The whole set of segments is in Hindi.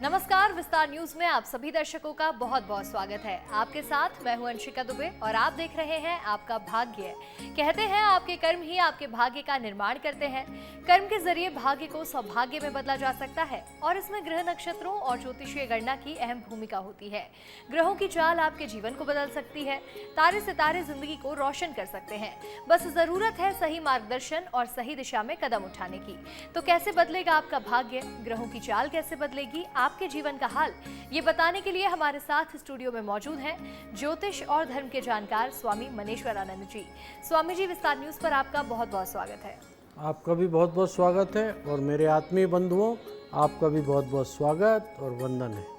नमस्कार, विस्तार न्यूज में आप सभी दर्शकों का बहुत बहुत स्वागत है। आपके साथ मैं हूं अंशिका दुबे और आप देख रहे हैं आपका भाग्य। कहते हैं आपके कर्म ही आपके भाग्य का निर्माण करते हैं। कर्म के जरिए भाग्य को सौभाग्य में बदला जा सकता है और इसमें ग्रह नक्षत्रों और ज्योतिषीय गणना की अहम भूमिका होती है। ग्रहों की चाल आपके जीवन को बदल सकती है। तारे सितारे जिंदगी को रोशन कर सकते हैं। बस जरूरत है सही मार्गदर्शन और सही दिशा में कदम उठाने की। तो कैसे बदलेगा आपका भाग्य, ग्रहों की चाल कैसे बदलेगी आपके जीवन का हाल, ये बताने के लिए हमारे साथ स्टूडियो में मौजूद हैं ज्योतिष और धर्म के जानकार स्वामी मनेश्वर आनंद जी। स्वामी जी, विस्तार न्यूज पर आपका बहुत बहुत स्वागत है। आपका भी बहुत बहुत स्वागत है और मेरे आत्मीय बंधुओं, आपका भी बहुत बहुत स्वागत और वंदन है।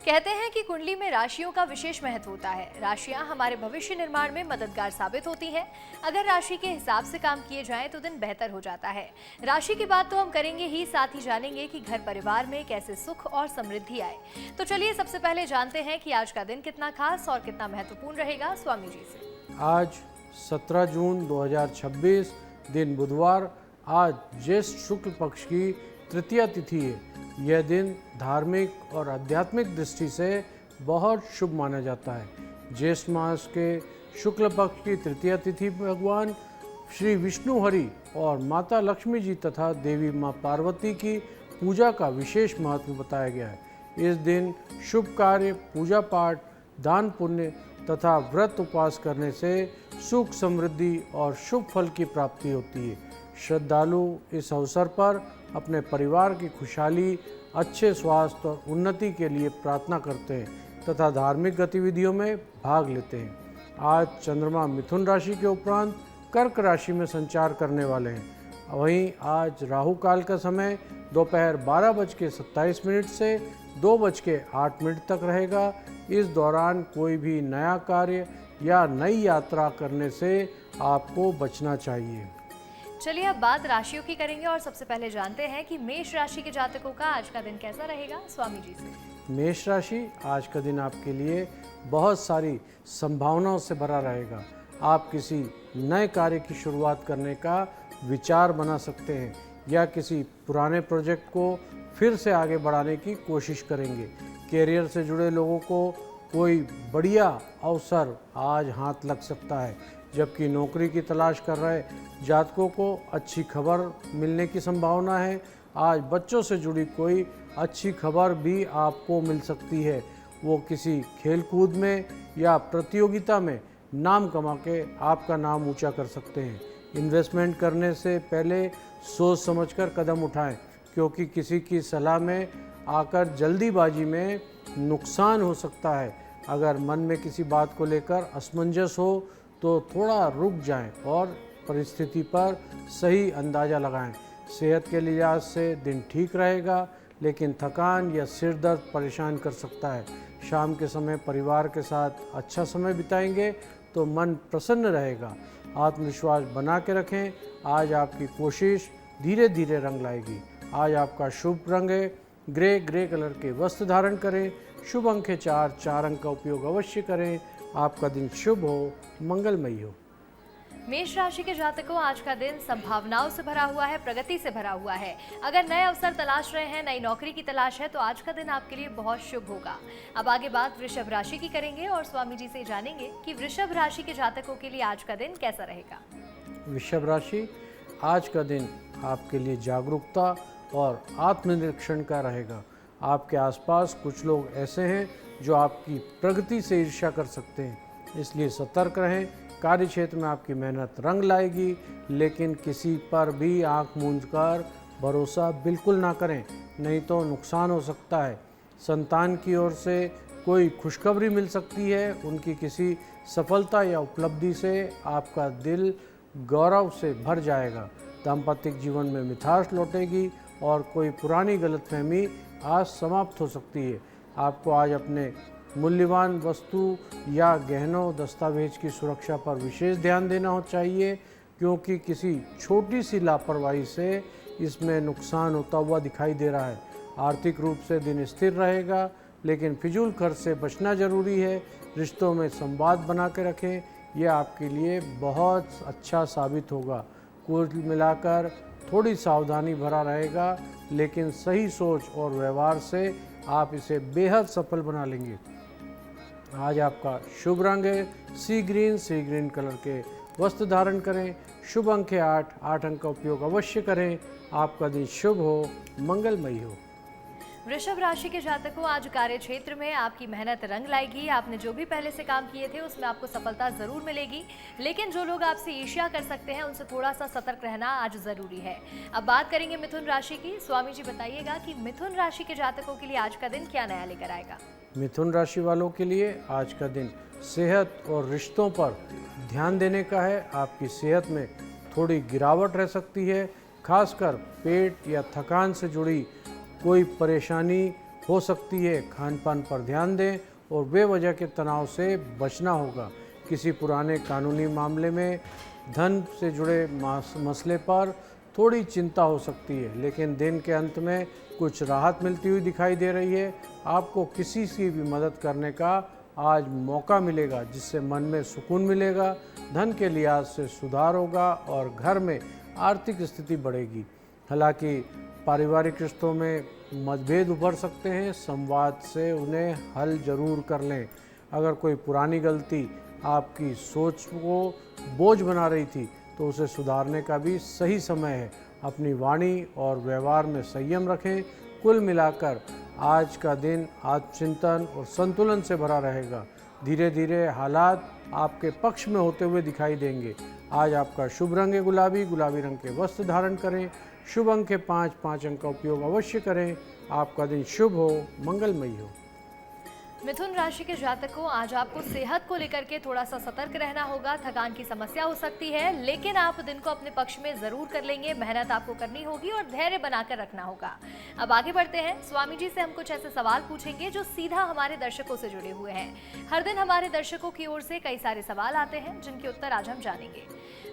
कहते हैं कि कुंडली में राशियों का विशेष महत्व होता है। राशियां हमारे भविष्य निर्माण में मददगार साबित होती हैं। अगर राशि के हिसाब से काम किए जाएं तो दिन बेहतर हो जाता है। राशि की बात तो हम करेंगे ही, साथ ही जानेंगे कि घर परिवार में कैसे सुख और समृद्धि आए। तो चलिए सबसे पहले जानते हैं कि आज का दिन कितना खास और कितना महत्वपूर्ण रहेगा स्वामी जी से। आज 17 जून 2026 दिन बुधवार, आज ज्येष्ठ शुक्ल पक्ष की तृतीया तिथि है। यह दिन धार्मिक और आध्यात्मिक दृष्टि से बहुत शुभ माना जाता है। ज्येष्ठ मास के शुक्ल पक्ष की तृतीया तिथि भगवान श्री विष्णु हरि और माता लक्ष्मी जी तथा देवी माँ पार्वती की पूजा का विशेष महत्व बताया गया है। इस दिन शुभ कार्य, पूजा पाठ, दान पुण्य तथा व्रत उपवास करने से सुख, समृद्धि और शुभ फल की प्राप्ति होती है। श्रद्धालु इस अवसर पर अपने परिवार की खुशहाली, अच्छे स्वास्थ्य और उन्नति के लिए प्रार्थना करते हैं तथा धार्मिक गतिविधियों में भाग लेते हैं। आज चंद्रमा मिथुन राशि के उपरांत कर्क राशि में संचार करने वाले हैं। वहीं आज राहु काल का समय दोपहर 12:27 से 2:08 तक रहेगा। इस दौरान कोई भी नया कार्य या नई यात्रा करने से आपको बचना चाहिए। चलिए अब बात राशियों की करेंगे और सबसे पहले जानते हैं कि मेष राशि के जातकों का आज का दिन कैसा रहेगा स्वामी जी से। मेष राशि, आज का दिन आपके लिए बहुत सारी संभावनाओं से भरा रहेगा। आप किसी नए कार्य की शुरुआत करने का विचार बना सकते हैं या किसी पुराने प्रोजेक्ट को फिर से आगे बढ़ाने की कोशिश करेंगे। कैरियर से जुड़े लोगों को कोई बढ़िया अवसर आज हाथ लग सकता है, जबकि नौकरी की तलाश कर रहे जातकों को अच्छी खबर मिलने की संभावना है। आज बच्चों से जुड़ी कोई अच्छी खबर भी आपको मिल सकती है। वो किसी खेलकूद में या प्रतियोगिता में नाम कमा के आपका नाम ऊंचा कर सकते हैं। इन्वेस्टमेंट करने से पहले सोच समझकर कदम उठाएं, क्योंकि किसी की सलाह में आकर जल्दीबाजी में नुकसान हो सकता है। अगर मन में किसी बात को लेकर असमंजस हो तो थोड़ा रुक जाएं और परिस्थिति पर सही अंदाज़ा लगाएं। सेहत के लिहाज से दिन ठीक रहेगा, लेकिन थकान या सिर दर्द परेशान कर सकता है। शाम के समय परिवार के साथ अच्छा समय बिताएंगे तो मन प्रसन्न रहेगा। आत्मविश्वास बना के रखें। आज आपकी कोशिश धीरे धीरे रंग लाएगी। आज आपका शुभ रंग है ग्रे कलर के वस्त्र धारण करें। शुभ अंक है 4 अंक का उपयोग अवश्य करें। आपका दिन शुभ हो, मंगलमयी हो। मेष राशि के जातकों, आज का दिन संभावनाओं से भरा हुआ है, प्रगति से भरा हुआ है। अगर नए अवसर तलाश रहे हैं, नई नौकरी की तलाश है, तो आज का दिन आपके लिए बहुत शुभ होगा। अब आगे बात वृषभ राशि की करेंगे और स्वामी जी से जानेंगे कि वृषभ राशि के जातकों के लिए आज का दिन कैसा रहेगा। वृषभ राशि, आज का दिन आपके लिए जागरूकता और आत्मनिरीक्षण का रहेगा। आपके आसपास कुछ लोग ऐसे हैं जो आपकी प्रगति से ईर्ष्या कर सकते हैं, इसलिए सतर्क रहें। कार्य क्षेत्र में आपकी मेहनत रंग लाएगी, लेकिन किसी पर भी आंख मूंदकर भरोसा बिल्कुल ना करें, नहीं तो नुकसान हो सकता है। संतान की ओर से कोई खुशखबरी मिल सकती है। उनकी किसी सफलता या उपलब्धि से आपका दिल गौरव से भर जाएगा। दाम्पत्य जीवन में मिठास लौटेगी और कोई पुरानी गलतफहमी आज समाप्त हो सकती है। आपको आज अपने मूल्यवान वस्तु या गहनों, दस्तावेज की सुरक्षा पर विशेष ध्यान देना चाहिए, क्योंकि किसी छोटी सी लापरवाही से इसमें नुकसान होता हुआ दिखाई दे रहा है। आर्थिक रूप से दिन स्थिर रहेगा, लेकिन फिजूल खर्च से बचना जरूरी है। रिश्तों में संवाद बना के रखें। ये आपके लिए बहुत अच्छा साबित होगा। कुल मिलाकर थोड़ी सावधानी भरा रहेगा, लेकिन सही सोच और व्यवहार से आप इसे बेहद सफल बना लेंगे। आज आपका शुभ रंग है सी ग्रीन कलर के वस्त्र धारण करें। शुभ अंक है 8 अंक का उपयोग अवश्य करें। आपका दिन शुभ हो, मंगलमयी हो। वृषभ राशि के जातकों, आज कार्य क्षेत्र में आपकी मेहनत रंग लाएगी। आपने जो भी पहले से काम किए थे उसमें आपको सफलता जरूर मिलेगी, लेकिन जो लोग आपसे ईर्ष्या कर सकते हैं उनसे थोड़ा सा सतर्क रहना आज जरूरी है। अब बात करेंगे मिथुन राशि की। स्वामी जी बताइएगा कि मिथुन राशि के जातकों के लिए आज का दिन क्या नया लेकर आएगा। मिथुन राशि वालों के लिए आज का दिन सेहत और रिश्तों पर ध्यान देने का है। आपकी सेहत में थोड़ी गिरावट रह सकती है, खासकर पेट या थकान से जुड़ी कोई परेशानी हो सकती है। खान पान पर ध्यान दें और बेवजह के तनाव से बचना होगा। किसी पुराने कानूनी मामले में धन से जुड़े मसले पर थोड़ी चिंता हो सकती है, लेकिन दिन के अंत में कुछ राहत मिलती हुई दिखाई दे रही है। आपको किसी की भी मदद करने का आज मौका मिलेगा, जिससे मन में सुकून मिलेगा। धन के लिहाज से सुधार होगा और घर में आर्थिक स्थिति बढ़ेगी। हालांकि पारिवारिक रिश्तों में मतभेद उभर सकते हैं, संवाद से उन्हें हल जरूर कर लें। अगर कोई पुरानी गलती आपकी सोच को बोझ बना रही थी तो उसे सुधारने का भी सही समय है। अपनी वाणी और व्यवहार में संयम रखें। कुल मिलाकर आज का दिन आत्मचिंतन और संतुलन से भरा रहेगा। धीरे धीरे हालात आपके पक्ष में होते हुए दिखाई देंगे। आज आपका शुभ रंग है गुलाबी रंग के वस्त्र धारण करें। शुभ अंक है 5 अंक का उपयोग अवश्य करें। आपका दिन शुभ हो, मंगलमयी हो। मिथुन राशि के जातकों, आज आपको सेहत को लेकर के थोड़ा सा सतर्क रहना होगा। थकान की समस्या हो सकती है, लेकिन आप दिन को अपने पक्ष में जरूर कर लेंगे। मेहनत आपको करनी होगी और धैर्य बनाकर रखना होगा। अब आगे बढ़ते हैं। स्वामी जी से हम कुछ ऐसे सवाल पूछेंगे जो सीधा हमारे दर्शकों से जुड़े हुए हैं। हर दिन हमारे दर्शकों की ओर से कई सारे सवाल आते हैं, जिनके उत्तर आज हम जानेंगे।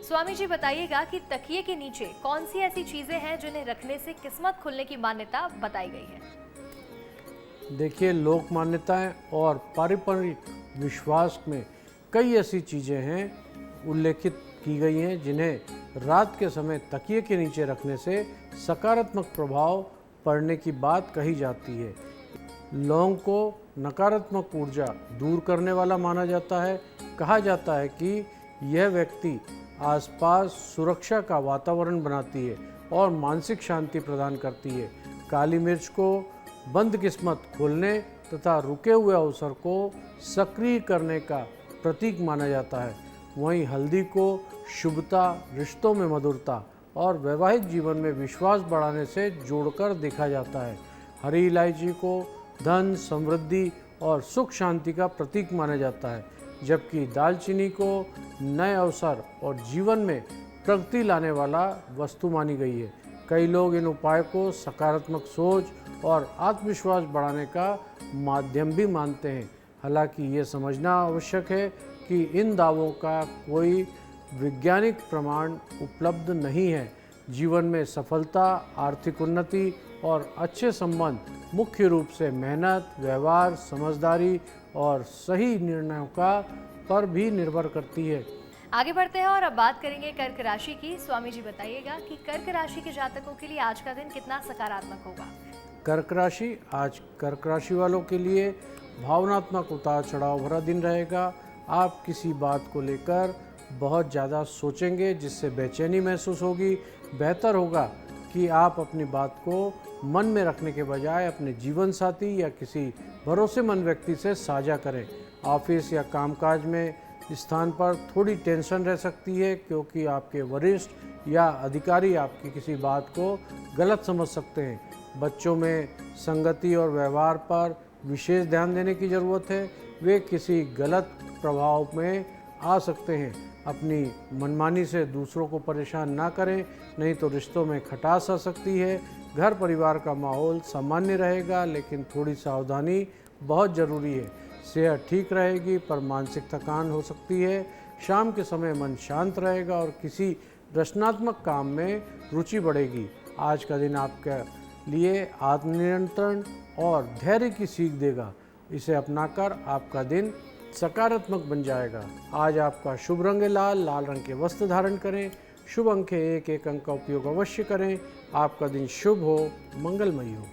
स्वामी जी बताइएगा कि तकिए के नीचे कौन सी ऐसी चीजें हैं जिन्हें रखने से किस्मत खुलने की मान्यता बताई गई है। देखिए, लोक मान्यताएं और पारंपरिक विश्वास में कई ऐसी चीज़ें हैं उल्लेखित की गई हैं जिन्हें रात के समय तकिए के नीचे रखने से सकारात्मक प्रभाव पड़ने की बात कही जाती है। लौंग को नकारात्मक ऊर्जा दूर करने वाला माना जाता है। कहा जाता है कि यह व्यक्ति आसपास सुरक्षा का वातावरण बनाती है और मानसिक शांति प्रदान करती है। काली मिर्च को बंद किस्मत खोलने तथा रुके हुए अवसर को सक्रिय करने का प्रतीक माना जाता है। वहीं हल्दी को शुभता, रिश्तों में मधुरता और वैवाहिक जीवन में विश्वास बढ़ाने से जोड़कर देखा जाता है। हरी इलायची को धन, समृद्धि और सुख शांति का प्रतीक माना जाता है, जबकि दालचीनी को नए अवसर और जीवन में प्रगति लाने वाला वस्तु मानी गई है। कई लोग इन उपाय को सकारात्मक सोच और आत्मविश्वास बढ़ाने का माध्यम भी मानते हैं। हालांकि ये समझना आवश्यक है कि इन दावों का कोई वैज्ञानिक प्रमाण उपलब्ध नहीं है। जीवन में सफलता, आर्थिक उन्नति और अच्छे संबंध मुख्य रूप से मेहनत, व्यवहार, समझदारी और सही निर्णयों का पर भी निर्भर करती है। आगे बढ़ते हैं और अब बात करेंगे कर्क राशि की। स्वामी जी बताइएगा कि कर्क राशि के जातकों के लिए आज का दिन कितना सकारात्मक होगा। कर्क राशि, आज कर्क राशि वालों के लिए भावनात्मक उतार चढ़ाव भरा दिन रहेगा। आप किसी बात को लेकर बहुत ज़्यादा सोचेंगे, जिससे बेचैनी महसूस होगी। बेहतर होगा कि आप अपनी बात को मन में रखने के बजाय अपने जीवन साथी या किसी भरोसेमंद व्यक्ति से साझा करें। ऑफिस या कामकाज में स्थान पर थोड़ी टेंशन रह सकती है, क्योंकि आपके वरिष्ठ या अधिकारी आपकी किसी बात को गलत समझ सकते हैं। बच्चों में संगति और व्यवहार पर विशेष ध्यान देने की ज़रूरत है। वे किसी गलत प्रभाव में आ सकते हैं। अपनी मनमानी से दूसरों को परेशान ना करें, नहीं तो रिश्तों में खटास आ सकती है। घर परिवार का माहौल सामान्य रहेगा, लेकिन थोड़ी सावधानी बहुत ज़रूरी है। सेहत ठीक रहेगी, पर मानसिक थकान हो सकती है। शाम के समय मन शांत रहेगा और किसी रचनात्मक काम में रुचि बढ़ेगी। आज का दिन आपके लिए आत्मनियंत्रण और धैर्य की सीख देगा। इसे अपनाकर आपका दिन सकारात्मक बन जाएगा। आज आपका शुभ रंग है लाल, लाल रंग के वस्त्र धारण करें। शुभ अंक है 1, 1 अंक का उपयोग अवश्य करें। आपका दिन शुभ हो, मंगलमय हो।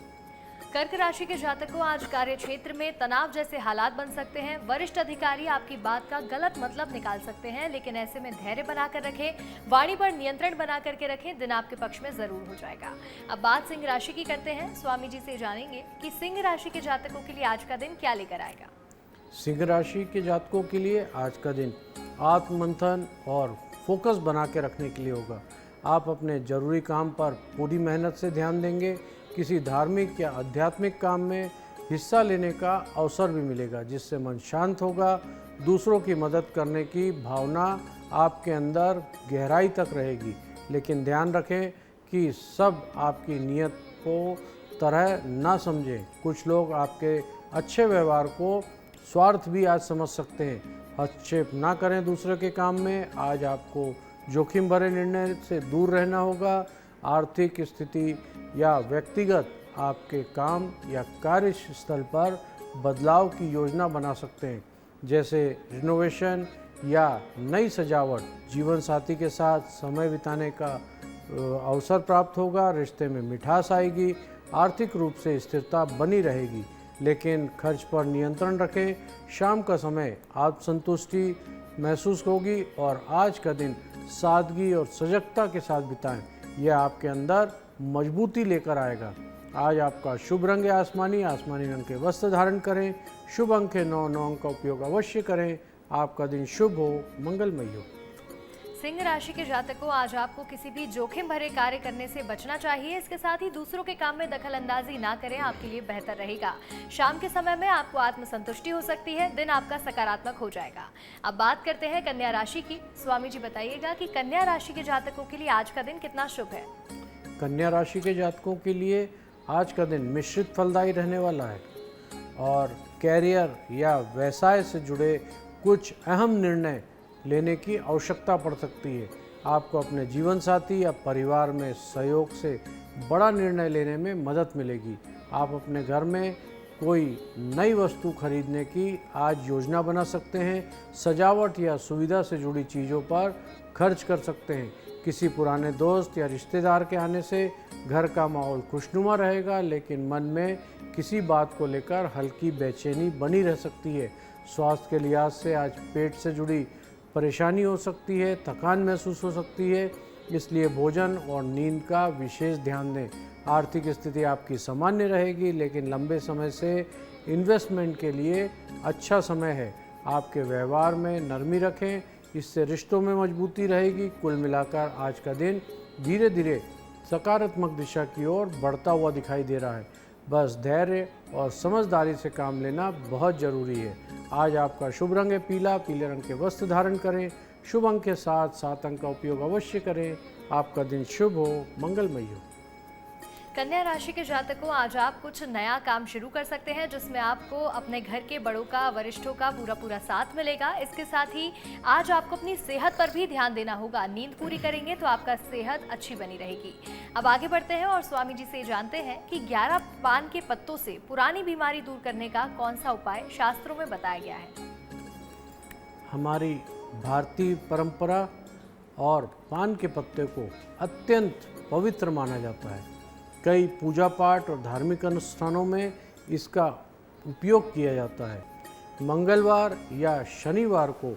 कर्क राशि के जातकों, आज कार्य क्षेत्र में तनाव जैसे हालात बन सकते हैं। वरिष्ठ अधिकारी आपकी बात का गलत मतलब निकाल सकते हैं, लेकिन ऐसे में धैर्य बनाकर रखें, वाणी पर नियंत्रण बना करके रखें, दिन आपके पक्ष में जरूर हो जाएगा। अब बात सिंह राशि की करते हैं। स्वामी जी से जानेंगे कि सिंह राशि के जातकों के लिए आज का दिन क्या लेकर आएगा। सिंह राशि के जातकों के लिए आज का दिन आत्ममंथन और फोकस बना के रखने के लिए होगा। आप अपने जरूरी काम पर पूरी मेहनत से ध्यान देंगे। किसी धार्मिक या आध्यात्मिक काम में हिस्सा लेने का अवसर भी मिलेगा, जिससे मन शांत होगा। दूसरों की मदद करने की भावना आपके अंदर गहराई तक रहेगी, लेकिन ध्यान रखें कि सब आपकी नीयत को तरह ना समझें। कुछ लोग आपके अच्छे व्यवहार को स्वार्थ भी आज समझ सकते हैं। हस्तक्षेप ना करें दूसरे के काम में। आज आपको जोखिम भरे निर्णय से दूर रहना होगा। आर्थिक स्थिति या व्यक्तिगत आपके काम या कार्यस्थल पर बदलाव की योजना बना सकते हैं, जैसे रिनोवेशन या नई सजावट। जीवन साथी के साथ समय बिताने का अवसर प्राप्त होगा। रिश्ते में मिठास आएगी। आर्थिक रूप से स्थिरता बनी रहेगी, लेकिन खर्च पर नियंत्रण रखें। शाम का समय आत्मसंतुष्टि महसूस होगी और आज का दिन सादगी और सजगता के साथ बिताएं। यह आपके अंदर मजबूती लेकर आएगा। आज आपका शुभ रंग है आसमानी, आसमानी रंग के वस्त्र धारण करें। शुभ अंक है 9, 9 अंक का उपयोग अवश्य करें। आपका दिन शुभ हो, मंगलमय हो। सिंह राशि के जातकों, आज आपको किसी भी जोखिम भरे कार्य करने से बचना चाहिए। इसके साथ ही दूसरों के काम में दखल अंदाजी ना करें, आपके लिए बेहतर रहेगा। शाम के समय में आपको आत्मसंतुष्टि हो सकती है, दिन आपका सकारात्मक हो जाएगा। अब बात करते हैं कन्या राशि की। स्वामी जी बताइएगा कि कन्या राशि के जातकों के लिए आज का दिन कितना शुभ है। कन्या राशि के जातकों के लिए आज का दिन मिश्रित फलदायी रहने वाला है और कैरियर या व्यवसाय से जुड़े कुछ अहम निर्णय लेने की आवश्यकता पड़ सकती है। आपको अपने जीवन साथी या परिवार में सहयोग से बड़ा निर्णय लेने में मदद मिलेगी। आप अपने घर में कोई नई वस्तु खरीदने की आज योजना बना सकते हैं। सजावट या सुविधा से जुड़ी चीज़ों पर खर्च कर सकते हैं। किसी पुराने दोस्त या रिश्तेदार के आने से घर का माहौल खुशनुमा रहेगा, लेकिन मन में किसी बात को लेकर हल्की बेचैनी बनी रह सकती है। स्वास्थ्य के लिहाज से आज पेट से जुड़ी परेशानी हो सकती है, थकान महसूस हो सकती है, इसलिए भोजन और नींद का विशेष ध्यान दें। आर्थिक स्थिति आपकी सामान्य रहेगी, लेकिन लंबे समय से इन्वेस्टमेंट के लिए अच्छा समय है। आपके व्यवहार में नरमी रखें, इससे रिश्तों में मजबूती रहेगी। कुल मिलाकर आज का दिन धीरे धीरे सकारात्मक दिशा की ओर बढ़ता हुआ दिखाई दे रहा है। बस धैर्य और समझदारी से काम लेना बहुत ज़रूरी है। आज आपका शुभ रंग है पीला, पीले रंग के वस्त्र धारण करें। शुभ अंक के साथ 7 अंक का उपयोग अवश्य करें। आपका दिन शुभ हो, मंगलमय हो। कन्या राशि के जातकों, आज आप कुछ नया काम शुरू कर सकते हैं, जिसमें आपको अपने घर के बड़ों का, वरिष्ठों का पूरा साथ मिलेगा। इसके साथ ही आज आपको अपनी सेहत पर भी ध्यान देना होगा। नींद पूरी करेंगे तो आपका सेहत अच्छी बनी रहेगी। अब आगे बढ़ते हैं और स्वामी जी से जानते हैं कि 11 पान के पत्तों से पुरानी बीमारी दूर करने का कौन सा उपाय शास्त्रों में बताया गया है। हमारी भारतीय परंपरा और पान के पत्ते को अत्यंत पवित्र माना जाता है। कई पूजा पाठ और धार्मिक अनुष्ठानों में इसका उपयोग किया जाता है। मंगलवार या शनिवार को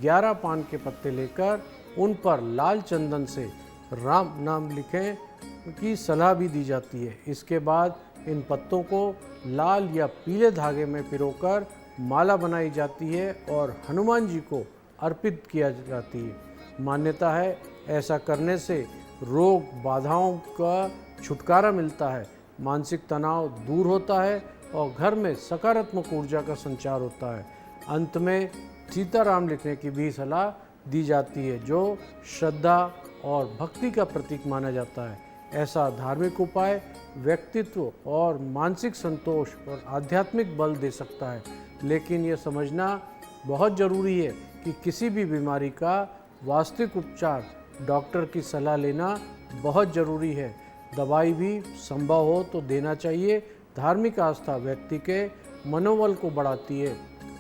11 पान के पत्ते लेकर उन पर लाल चंदन से राम नाम लिखें की सलाह भी दी जाती है। इसके बाद इन पत्तों को लाल या पीले धागे में पिरोकर माला बनाई जाती है और हनुमान जी को अर्पित किया जाती है। मान्यता है ऐसा करने से रोग बाधाओं का छुटकारा मिलता है, मानसिक तनाव दूर होता है और घर में सकारात्मक ऊर्जा का संचार होता है। अंत में सीताराम लिखने की भी सलाह दी जाती है, जो श्रद्धा और भक्ति का प्रतीक माना जाता है। ऐसा धार्मिक उपाय व्यक्तित्व और मानसिक संतोष और आध्यात्मिक बल दे सकता है, लेकिन ये समझना बहुत ज़रूरी है कि किसी भी बीमारी का वास्तविक उपचार डॉक्टर की सलाह लेना बहुत ज़रूरी है। दवाई भी संभव हो तो देना चाहिए। धार्मिक आस्था व्यक्ति के मनोबल को बढ़ाती है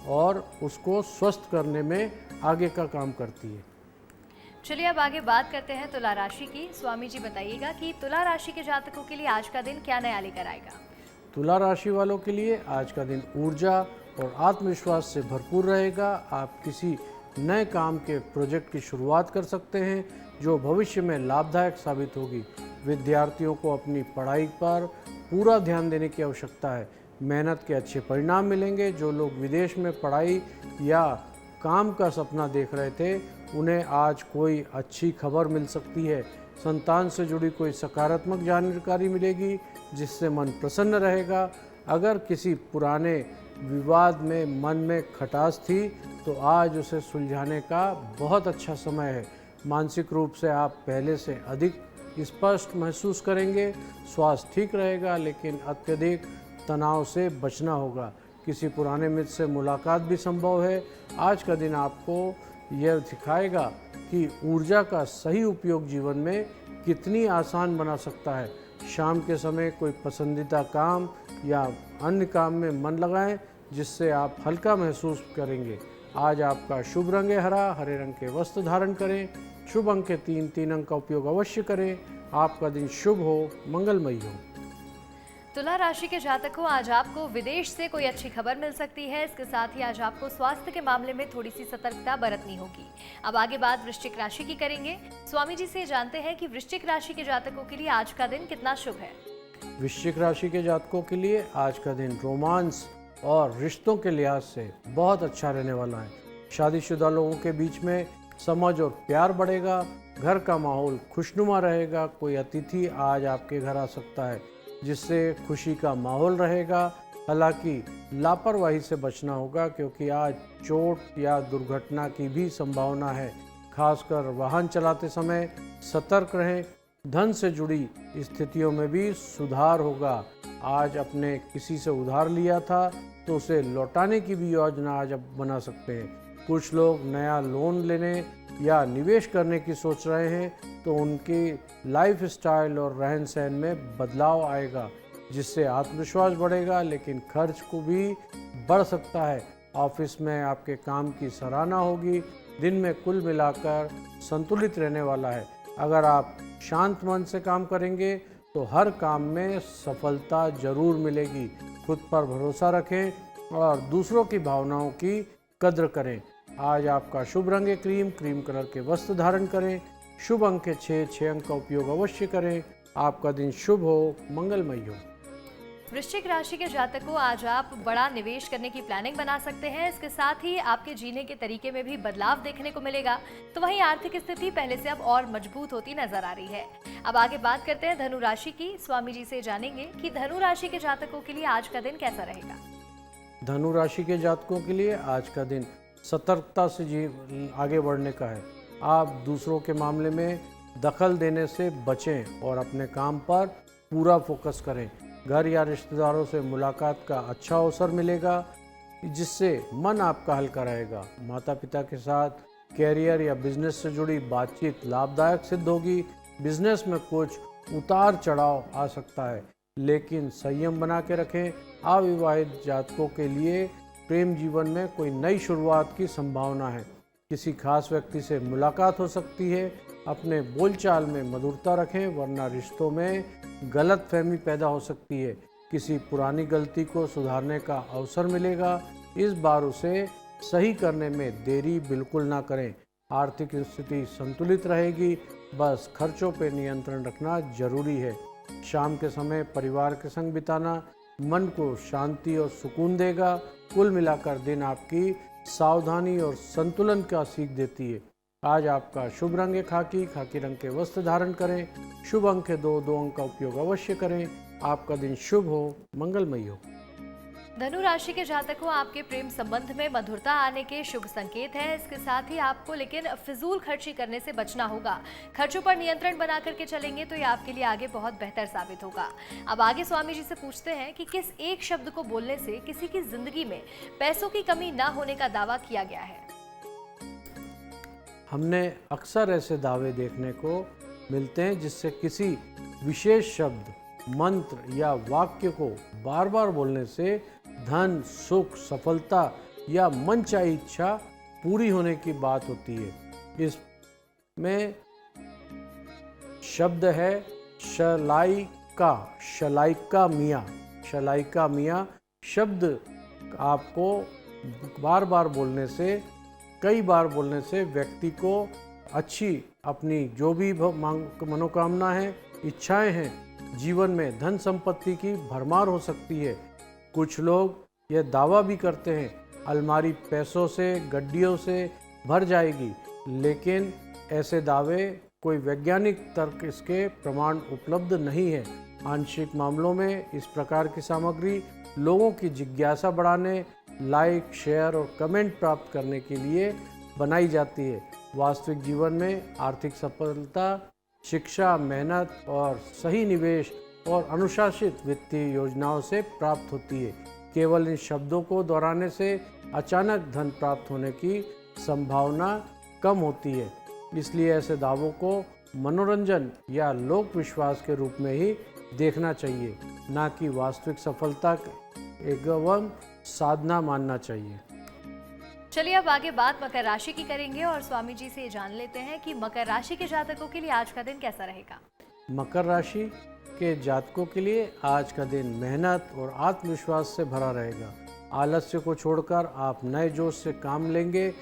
और उसको स्वस्थ करने में आगे का काम करती है। चलिए अब आगे बात करते हैं तुला राशि की। स्वामी जी बताइएगा कि तुला राशि के जातकों के लिए आज का दिन क्या नया लेकर आएगा। तुला राशि वालों के लिए आज का दिन ऊर्जा और आत्मविश्वास से भरपूर रहेगा। आप किसी नए काम के प्रोजेक्ट की शुरुआत कर सकते हैं जो भविष्य में लाभदायक साबित होगी। विद्यार्थियों को अपनी पढ़ाई पर पूरा ध्यान देने की आवश्यकता है। मेहनत के अच्छे परिणाम मिलेंगे। जो लोग विदेश में पढ़ाई या काम का सपना देख रहे थे उन्हें आज कोई अच्छी खबर मिल सकती है। संतान से जुड़ी कोई सकारात्मक जानकारी मिलेगी जिससे मन प्रसन्न रहेगा। अगर किसी पुराने विवाद में मन में खटास थी तो आज उसे सुलझाने का बहुत अच्छा समय है। मानसिक रूप से आप पहले से अधिक स्पष्ट महसूस करेंगे। स्वास्थ्य ठीक रहेगा लेकिन अत्यधिक तनाव से बचना होगा। किसी पुराने मित्र से मुलाकात भी संभव है। आज का दिन आपको यह दिखाएगा कि ऊर्जा का सही उपयोग जीवन में कितनी आसान बना सकता है। शाम के समय कोई पसंदीदा काम या अन्य काम में मन लगाएं जिससे आप हल्का महसूस करेंगे। आज आपका शुभ रंग है हरा। हरे रंग के वस्त्र धारण करें। शुभ अंक के 3 अंक का उपयोग अवश्य करें। आपका दिन शुभ हो, मंगलमय हो। तुला राशि के जातकों, आज आपको विदेश से कोई अच्छी खबर मिल सकती है। इसके साथ ही आज आपको स्वास्थ्य के मामले में थोड़ी सी सतर्कता बरतनी होगी। अब आगे बात वृश्चिक राशि की करेंगे। स्वामी जी से जानते हैं कि वृश्चिक राशि के जातकों के लिए आज का दिन कितना शुभ है। वृश्चिक राशि के जातकों के लिए आज का दिन रोमांस और रिश्तों के लिहाज से बहुत अच्छा रहने वाला है। शादीशुदा लोगों के बीच में समझ और प्यार बढ़ेगा। घर का माहौल खुशनुमा रहेगा। कोई अतिथि आज आपके घर आ सकता है जिससे खुशी का माहौल रहेगा। हालांकि लापरवाही से बचना होगा क्योंकि आज चोट या दुर्घटना की भी संभावना है। खासकर वाहन चलाते समय सतर्क रहें। धन से जुड़ी स्थितियों में भी सुधार होगा। आज अपने किसी से उधार लिया था तो उसे लौटाने की भी योजना आज आप बना सकते हैं। कुछ लोग नया लोन लेने या निवेश करने की सोच रहे हैं तो उनकी लाइफ स्टाइल और रहन सहन में बदलाव आएगा जिससे आत्मविश्वास बढ़ेगा लेकिन खर्च को भी बढ़ सकता है। ऑफिस में आपके काम की सराहना होगी। दिन में कुल मिलाकर संतुलित रहने वाला है। अगर आप शांत मन से काम करेंगे तो हर काम में सफलता जरूर मिलेगी। खुद पर भरोसा रखें और दूसरों की भावनाओं की कद्र करें। आज आपका शुभ रंग है क्रीम कलर के वस्त्र धारण करें। शुभ अंक है 6 अंक का उपयोग अवश्य करें। आपका दिन शुभ हो, मंगलमय हो। वृश्चिक राशि के जातकों, आज आप बड़ा निवेश करने की प्लानिंग बना सकते हैं। इसके साथ ही आपके जीने के तरीके में भी बदलाव देखने को मिलेगा। तो वहीं आर्थिक स्थिति पहले से अब और मजबूत होती नजर आ रही है। अब आगे बात करते हैं धनु राशि की। स्वामी जी से जानेंगे कि धनु राशि के जातकों के लिए आज का दिन कैसा रहेगा। धनु राशि के जातकों के लिए आज का दिन सतर्कता से आगे बढ़ने का है। आप दूसरों के मामले में दखल देने से बचें और अपने काम पर पूरा फोकस करें। घर या रिश्तेदारों से मुलाकात का अच्छा अवसर मिलेगा जिससे मन आपका हल्का रहेगा। माता पिता के साथ कैरियर या बिजनेस से जुड़ी बातचीत लाभदायक सिद्ध होगी। बिजनेस में कुछ उतार चढ़ाव आ सकता है लेकिन संयम बना के रखें। अविवाहित जातकों के लिए प्रेम जीवन में कोई नई शुरुआत की संभावना है। किसी खास व्यक्ति से मुलाकात हो सकती है। अपने बोलचाल में मधुरता रखें वरना रिश्तों में गलतफहमी पैदा हो सकती है। किसी पुरानी गलती को सुधारने का अवसर मिलेगा। इस बार उसे सही करने में देरी बिल्कुल ना करें। आर्थिक स्थिति संतुलित रहेगी। बस खर्चों पर नियंत्रण रखना जरूरी है। शाम के समय परिवार के संग बिताना मन को शांति और सुकून देगा। कुल मिलाकर दिन आपकी सावधानी और संतुलन का सीख देती है। आज आपका शुभ रंग है खाकी रंग के वस्त्र धारण करें। शुभ अंक है 2 अंक का उपयोग अवश्य करें। आपका दिन शुभ हो, मंगलमय हो। धनु राशि के जातकों, आपके प्रेम संबंध में मधुरता आने के शुभ संकेत हैं। इसके साथ ही आपको लेकिन फिजूल खर्ची करने से बचना होगा। खर्चों पर नियंत्रण बना करके चलेंगे तो ये आपके लिए आगे बहुत बेहतर साबित होगा। अब आगे स्वामी जी से पूछते हैं कि किस एक शब्द को बोलने से किसी की जिंदगी में पैसों की कमी ना होने का दावा किया गया है। हमने अक्सर ऐसे दावे देखने को मिलते हैं जिससे किसी विशेष शब्द, मंत्र या वाक्य को बार बार बोलने से धन, सुख, सफलता या मनचाही इच्छा पूरी होने की बात होती है। इसमें शब्द है शलाइका मियाँ। शलाइका मियाँ शब्द आपको बार बार बोलने से, कई बार बोलने से व्यक्ति को अच्छी अपनी जो भी मनोकामना है, इच्छाएं हैं, जीवन में धन संपत्ति की भरमार हो सकती है। कुछ लोग यह दावा भी करते हैं अलमारी पैसों से, गड्डियों से भर जाएगी, लेकिन ऐसे दावे कोई वैज्ञानिक तर्क इसके प्रमाण उपलब्ध नहीं है। आंशिक मामलों में इस प्रकार की सामग्री लोगों की जिज्ञासा बढ़ाने, लाइक, शेयर और कमेंट प्राप्त करने के लिए बनाई जाती है। वास्तविक जीवन में आर्थिक सफलता शिक्षा, मेहनत और सही निवेश और अनुशासित वित्तीय योजनाओं से प्राप्त होती है। केवल इन शब्दों को दोहराने से अचानक धन प्राप्त होने की संभावना कम होती है। इसलिए ऐसे दावों को मनोरंजन या लोक विश्वास के रूप में ही देखना चाहिए, ना कि वास्तविक सफलता एवं साधना मानना चाहिए। चलिए अब आगे बात मकर राशि की करेंगे और स्वामी जी से ये जान लेते हैं कि मकर राशि के जातकों के लिए आज का दिन कैसा रहेगा। मकर राशि के जातकों के लिए आज का दिन मेहनत और आत्मविश्वास से भरा रहेगा। आलस्य को छोड़कर आप नए जोश से काम लेंगे।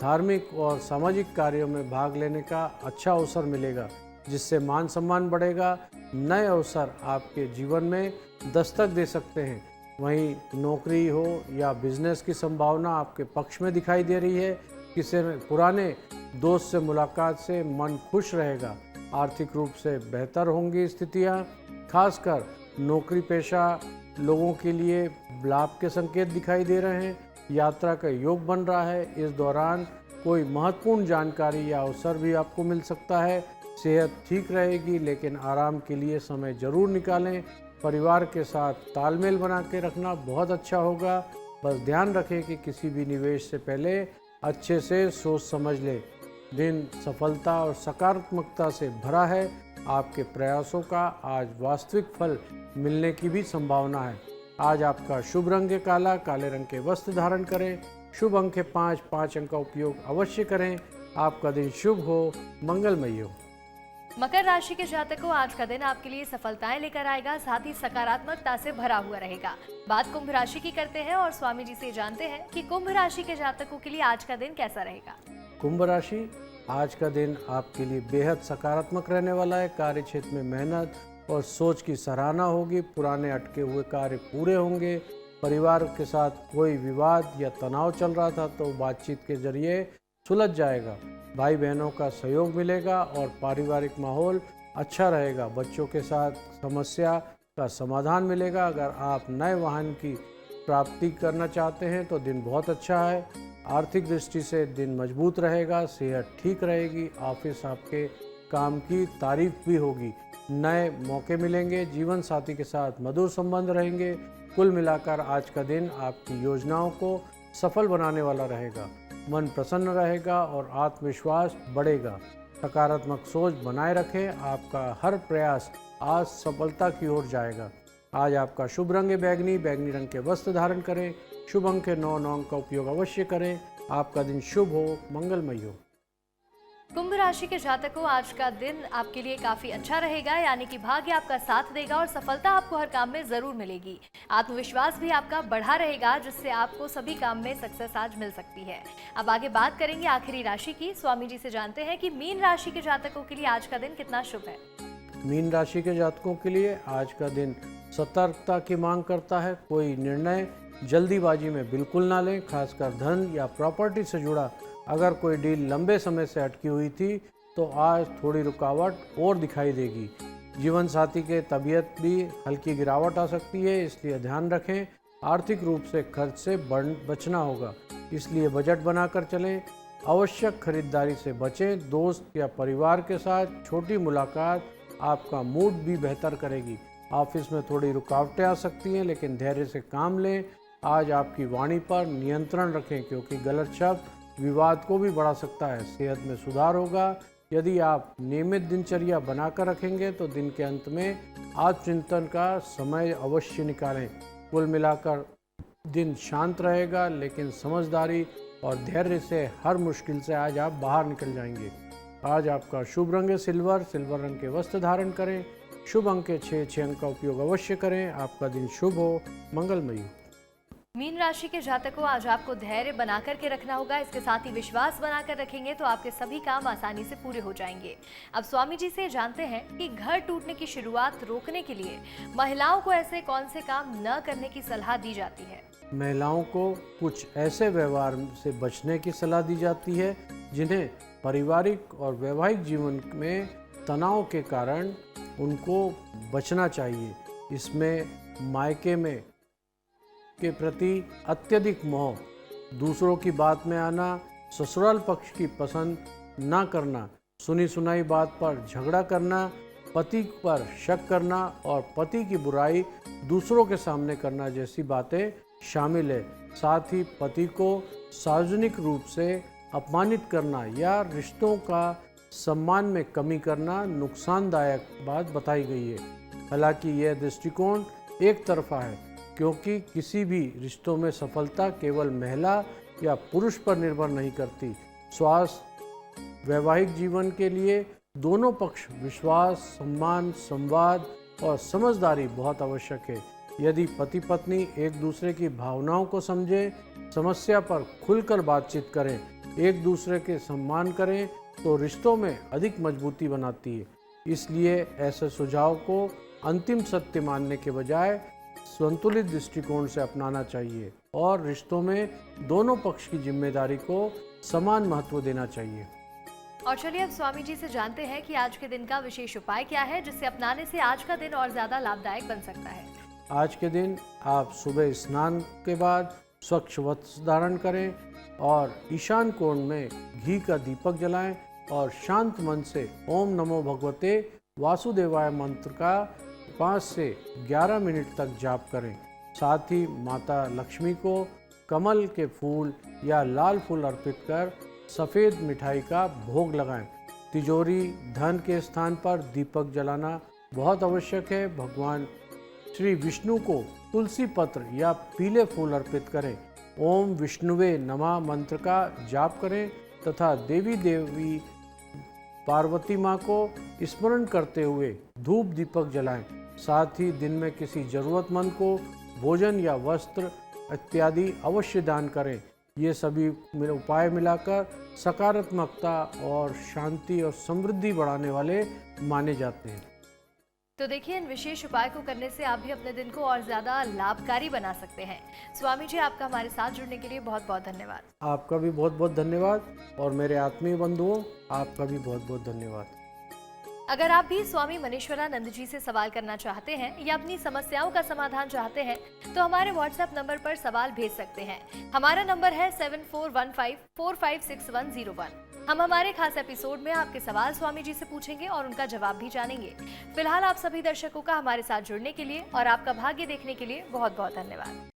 धार्मिक और सामाजिक कार्यों में भाग लेने का अच्छा अवसर मिलेगा, जिससे मान सम्मान बढ़ेगा। नए अवसर आपके जीवन में दस्तक दे सकते हैं। वहीं नौकरी हो या बिजनेस की संभावना आपके पक्ष में दिखाई दे रही है। किसी पुराने दोस्त से मुलाकात से मन खुश रहेगा। आर्थिक रूप से बेहतर होंगी स्थितियां। खासकर नौकरी पेशा लोगों के लिए लाभ के संकेत दिखाई दे रहे हैं। यात्रा का योग बन रहा है। इस दौरान कोई महत्वपूर्ण जानकारी या अवसर भी आपको मिल सकता है। सेहत ठीक रहेगी, लेकिन आराम के लिए समय जरूर निकालें। परिवार के साथ तालमेल बना के रखना बहुत अच्छा होगा। बस ध्यान रखें कि किसी भी निवेश से पहले अच्छे से सोच समझ लें। दिन सफलता और सकारात्मकता से भरा है। आपके प्रयासों का आज वास्तविक फल मिलने की भी संभावना है। आज आपका शुभ रंग है काला। काले रंग के वस्त्र धारण करें। शुभ अंक है 5। 5 अंक का उपयोग अवश्य करें। आपका दिन शुभ हो, मंगलमय हो। मकर राशि के जातकों, आज का दिन आपके लिए सफलताएं लेकर आएगा, साथ ही सकारात्मकता से भरा हुआ रहेगा। बात कुंभ राशि की करते हैं और स्वामी जी से जानते हैं कि कुंभ राशि के जातकों के लिए आज का दिन कैसा रहेगा। कुंभ राशि, आज का दिन आपके लिए बेहद सकारात्मक रहने वाला है। कार्य क्षेत्र में मेहनत और सोच की सराहना होगी। पुराने अटके हुए कार्य पूरे होंगे। परिवार के साथ कोई विवाद या तनाव चल रहा था तो बातचीत के जरिए सुलझ जाएगा। भाई बहनों का सहयोग मिलेगा और पारिवारिक माहौल अच्छा रहेगा। बच्चों के साथ समस्या का समाधान मिलेगा। अगर आप नए वाहन की प्राप्ति करना चाहते हैं तो दिन बहुत अच्छा है। आर्थिक दृष्टि से दिन मजबूत रहेगा। सेहत ठीक रहेगी। ऑफिस आपके काम की तारीफ भी होगी। नए मौके मिलेंगे। जीवन साथी के साथ मधुर संबंध रहेंगे। कुल मिलाकर आज का दिन आपकी योजनाओं को सफल बनाने वाला रहेगा। मन प्रसन्न रहेगा और आत्मविश्वास बढ़ेगा। सकारात्मक सोच बनाए रखें। आपका हर प्रयास आज सफलता की ओर जाएगा। आज आपका शुभ रंग है बैगनी। बैगनी रंग के वस्त्र धारण करें। शुभ अंक है 9। 9 अंक का उपयोग अवश्य करें। आपका दिन शुभ हो, मंगलमय हो। कुंभ राशि के जातकों, आज का दिन आपके लिए काफी अच्छा रहेगा, यानी कि भाग्य आपका साथ देगा और सफलता आपको हर काम में जरूर मिलेगी। आत्मविश्वास भी आपका बढ़ा रहेगा, जिससे आपको सभी काम में सक्सेस आज मिल सकती है। अब आगे बात करेंगे आखिरी राशि की। स्वामी जी से जानते हैं कि मीन राशि के जातकों के लिए आज का दिन कितना शुभ है। मीन राशि के जातकों के लिए आज का दिन सतर्कता की मांग करता है। कोई निर्णय जल्दीबाजी में बिल्कुल ना लें। खासकर धन या प्रॉपर्टी से जुड़ा अगर कोई डील लंबे समय से अटकी हुई थी तो आज थोड़ी रुकावट और दिखाई देगी। जीवन साथी के तबीयत भी हल्की गिरावट आ सकती है, इसलिए ध्यान रखें। आर्थिक रूप से खर्च से बचना होगा, इसलिए बजट बनाकर चलें। आवश्यक खरीदारी से बचें। दोस्त या परिवार के साथ छोटी मुलाकात आपका मूड भी बेहतर करेगी। ऑफिस में थोड़ी रुकावटें आ सकती हैं, लेकिन धैर्य से काम लें। आज आपकी वाणी पर नियंत्रण रखें, क्योंकि गलत शब्द विवाद को भी बढ़ा सकता है। सेहत में सुधार होगा। यदि आप नियमित दिनचर्या बनाकर रखेंगे तो दिन के अंत में आत्मचिंतन का समय अवश्य निकालें। कुल मिलाकर दिन शांत रहेगा, लेकिन समझदारी और धैर्य से हर मुश्किल से आज आप बाहर निकल जाएंगे। आज आपका शुभ रंग है सिल्वर। सिल्वर रंग के वस्त्र धारण करें। शुभ अंक के 6 अंक का उपयोग अवश्य करें। आपका दिन शुभ हो, मंगलमय हो। मीन राशि के जातकों, आज आपको धैर्य बना करके रखना होगा। इसके साथ ही विश्वास बनाकर रखेंगे तो आपके सभी काम आसानी से पूरे हो जाएंगे। अब स्वामी जी से जानते हैं कि घर टूटने की शुरुआत रोकने के लिए महिलाओं को ऐसे कौन से काम न करने की सलाह दी जाती है। महिलाओं को कुछ ऐसे व्यवहार से बचने की सलाह दी जाती है जिन्हें पारिवारिक और वैवाहिक जीवन में तनाव के कारण उनको बचना चाहिए। इसमें मायके में के प्रति अत्यधिक मोह, दूसरों की बात में आना, ससुराल पक्ष की पसंद ना करना, सुनी सुनाई बात पर झगड़ा करना, पति पर शक करना और पति की बुराई दूसरों के सामने करना जैसी बातें शामिल है। साथ ही पति को सार्वजनिक रूप से अपमानित करना या रिश्तों का सम्मान में कमी करना नुकसानदायक बात बताई गई है। हालांकि यह दृष्टिकोण एक तरफा है, क्योंकि किसी भी रिश्तों में सफलता केवल महिला या पुरुष पर निर्भर नहीं करती। स्वास्थ्य वैवाहिक जीवन के लिए दोनों पक्ष विश्वास, सम्मान, संवाद और समझदारी बहुत आवश्यक है। यदि पति पत्नी एक दूसरे की भावनाओं को समझे, समस्या पर खुलकर बातचीत करें, एक दूसरे के सम्मान करें तो रिश्तों में अधिक मजबूती बनाती है। इसलिए ऐसे सुझाव को अंतिम सत्य मानने के बजाय संतुलित दृष्टिकोण से अपनाना चाहिए और रिश्तों में दोनों पक्ष की जिम्मेदारी को समान महत्व देना चाहिए। और चलिए अब स्वामी जी से जानते हैं कि आज के दिन का विशेष उपाय क्या है, जिससे अपनाने से आज का दिन और ज्यादा लाभदायक बन सकता है। आज के दिन आप सुबह स्नान के बाद स्वच्छ वस्त्र धारण करें और ईशान कोण में घी का दीपक जलाएं और शांत मन से ओम नमो भगवते वासुदेवाय मंत्र का 5 से 11 मिनट तक जाप करें। साथ ही माता लक्ष्मी को कमल के फूल या लाल फूल अर्पित कर सफ़ेद मिठाई का भोग लगाएं। तिजोरी धन के स्थान पर दीपक जलाना बहुत आवश्यक है। भगवान श्री विष्णु को तुलसी पत्र या पीले फूल अर्पित करें। ओम विष्णुवे नमः मंत्र का जाप करें तथा देवी पार्वती माँ को स्मरण करते हुए धूप दीपक जलाएं। साथ ही दिन में किसी जरूरतमंद को भोजन या वस्त्र इत्यादि अवश्य दान करें। ये सभी उपाय मिलाकर सकारात्मकता और शांति और समृद्धि बढ़ाने वाले माने जाते हैं। तो देखिए, इन विशेष उपाय को करने से आप भी अपने दिन को और ज्यादा लाभकारी बना सकते हैं। स्वामी जी, आपका हमारे साथ जुड़ने के लिए बहुत बहुत धन्यवाद। आपका भी बहुत बहुत धन्यवाद और मेरे आत्मीय बंधुओं, आपका भी बहुत बहुत धन्यवाद। अगर आप भी स्वामी मनीश्वरानंद जी से सवाल करना चाहते हैं या अपनी समस्याओं का समाधान चाहते हैं तो हमारे व्हाट्सएप नंबर पर सवाल भेज सकते हैं। हमारा नंबर है 7415456101। हम हमारे खास एपिसोड में आपके सवाल स्वामी जी से पूछेंगे और उनका जवाब भी जानेंगे। फिलहाल आप सभी दर्शकों का हमारे साथ जुड़ने के लिए और आपका भाग्य देखने के लिए बहुत बहुत धन्यवाद।